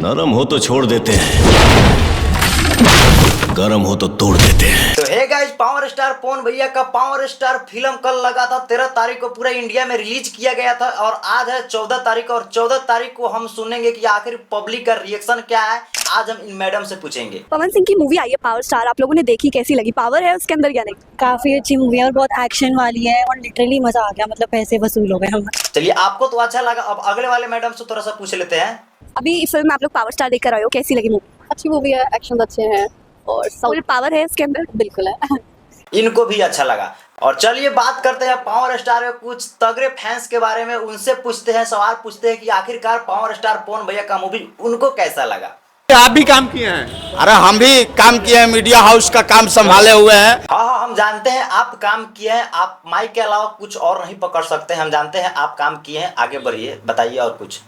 नरम हो तो छोड़ देते हैं, गरम हो तो तोड़ देते हैं। तो हे गाइस, पावर स्टार पवन भैया का पावर स्टार फिल्म कल लगा था, 13 तारीख को पूरा इंडिया में रिलीज किया गया था और आज है 14 तारीख और 14 तारीख को हम सुनेंगे कि आखिर पब्लिक का रिएक्शन क्या है। आज हम इन मैडम से पूछेंगे। पवन सिंह की मूवी आई है पावर स्टार, आप लोगों ने देखी, कैसी लगी? पावर है उसके अंदर या नहीं? काफी अच्छी मूवी है और बहुत एक्शन वाली है और लिटरली मजा आ गया, मतलब पैसे वसूल हो गए हम। चलिए, आपको तो अच्छा लगा, अब अगले वाले मैडम से थोड़ा सा पूछ लेते हैं। अभी फिल्म आप लोग पावर स्टार देख कर आए हो, कैसी लगी मूवी? अच्छी मूवी है, एक्शन अच्छे हैं और फुल पावर है इसके अंदर। बिल्कुल है। इनको भी अच्छा लगा। और चलिए बात करते हैं पावर स्टार के कुछ तगड़े फैंस के बारे में, उनसे पूछते हैं, सवाल पूछते हैं कि आखिरकार पावर स्टार पवन भैया का मूवी उनको कैसा लगा। आप भी काम किए हैं? अरे हम भी काम किए हैं, मीडिया हाउस का काम संभाले हुए हैं। हाँ, हम जानते हैं आप काम किए हैं, आप माइक के अलावा कुछ और नहीं पकड़ सकते हैं, हम जानते हैं आप काम किए हैं। आगे बढ़िए, बताइए और कुछ।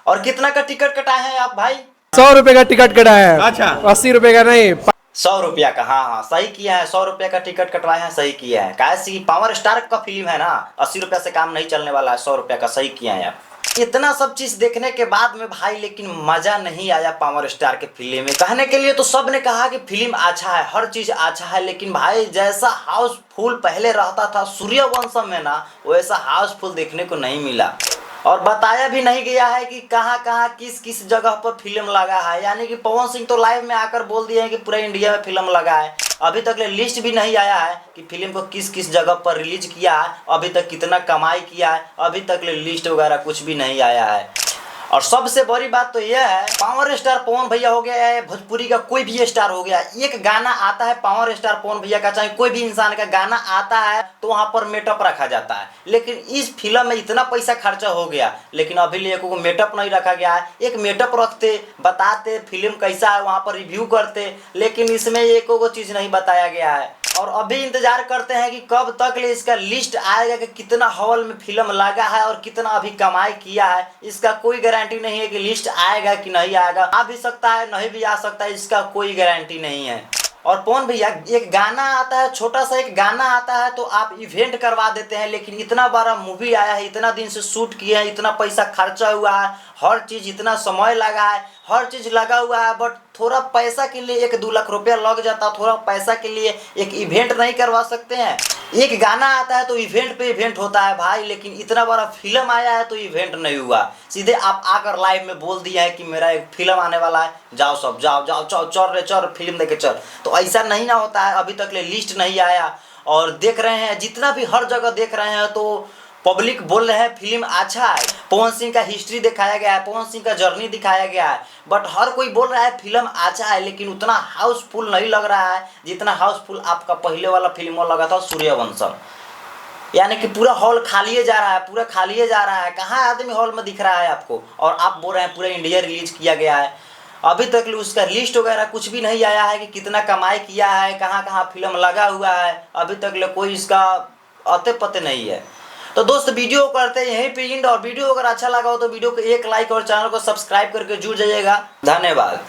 और कितना का टिकट कटाए हैं आप भाई? 100 रुपए का टिकट कटाया है। अच्छा, 80 रुपए का नहीं, 100 रुपया का। हाँ, सही किया है, 100 रुपया का टिकट कटवाए हैं, सही किया है। कैसी पावर स्टार का फिल्म है ना, 80 रुपया से काम नहीं चलने वाला है, 100 रुपया का सही किया है आप। इतना सब चीज देखने के बाद में भाई लेकिन मजा नहीं आया पावर स्टार के फिल्म में। कहने के लिए तो सब ने कहा कि फिल्म अच्छा है, हर चीज अच्छा है, लेकिन भाई जैसा हाउसफुल पहले रहता था सूर्यवंशम में ना, वैसा हाउसफुल देखने को नहीं मिला। और बताया भी नहीं गया है कि कहाँ कहाँ किस किस जगह पर फिल्म लगा है। यानी कि पवन सिंह तो लाइव में आकर बोल दिए हैं कि पूरे इंडिया में फिल्म लगा है। अभी तक लिस्ट भी नहीं आया है कि फिल्म को किस किस जगह पर रिलीज किया है, अभी तक कितना कमाई किया है, अभी तक लिस्ट वगैरह कुछ भी नहीं आया है। और सबसे बड़ी बात तो यह है, पावर स्टार पवन भैया हो गया है, भोजपुरी का कोई भी स्टार हो गया, एक गाना आता है पावर स्टार पवन भैया का, चाहे कोई भी इंसान का गाना आता है तो वहाँ पर मेटअप रखा जाता है। लेकिन इस फिल्म में इतना पैसा खर्चा हो गया, लेकिन अभी लिए को मेटअप नहीं रखा गया है। एक मेटअप रखते, बताते फिल्म कैसा है, वहाँ पर रिव्यू करते, लेकिन इसमें एक चीज़ नहीं बताया गया है। और अभी इंतजार करते हैं कि कब तक ले इसका लिस्ट आएगा कि कितना हॉल में फिल्म लगा है और कितना अभी कमाई किया है। इसका कोई गारंटी नहीं है कि लिस्ट आएगा कि नहीं आएगा, आ भी सकता है, नहीं भी आ सकता है, इसका कोई गारंटी नहीं है। और पवन भैया, एक गाना आता है, छोटा सा एक गाना आता है तो आप इवेंट करवा देते हैं, लेकिन इतना बड़ा मूवी आया है, इतना दिन से शूट किए हैं, इतना पैसा खर्चा हुआ है, हर चीज़ इतना समय लगा है, हर चीज़ लगा हुआ है, बट थोड़ा पैसा के लिए 1-2 लाख रुपया लग जाता, थोड़ा पैसा के लिए एक इवेंट नहीं करवा सकते हैं? एक गाना आता है तो इवेंट पे इवेंट होता है भाई, लेकिन इतना बड़ा फिल्म आया है तो इवेंट नहीं हुआ। सीधे आप आकर लाइव में बोल दिया है कि मेरा एक फिल्म आने वाला है, जाओ सब जाओ जाओ चल चल रे चल फिल्म देखे चल। तो ऐसा नहीं ना होता है, अभी तक लिस्ट नहीं आया। और देख रहे हैं जितना भी हर जगह देख रहे हैं तो पब्लिक बोल रहे हैं फिल्म अच्छा है, पवन सिंह का हिस्ट्री दिखाया गया है, पवन सिंह का जर्नी दिखाया गया है, बट हर कोई बोल रहा है फिल्म अच्छा है, लेकिन उतना हाउसफुल नहीं लग रहा है जितना हाउसफुल आपका पहले वाला फिल्म लगा था सूर्यवंशम। यानी कि पूरा हॉल खाली जा रहा है, पूरा खाली जा रहा है, कहाँ आदमी हॉल में दिख रहा है आपको? और आप बोल रहे हैं पूरा इंडिया रिलीज किया गया है, अभी तक उसका लिस्ट वगैरह कुछ भी नहीं आया है कि कितना कमाई किया है, कहाँ कहाँ फिल्म लगा हुआ है, अभी तक कोई इसका अते पते नहीं है। तो दोस्त, वीडियो करते हैं यहीं पे एंड, और वीडियो अगर अच्छा लगा हो तो वीडियो को एक लाइक और चैनल को सब्सक्राइब करके जुड़ जाइएगा। धन्यवाद।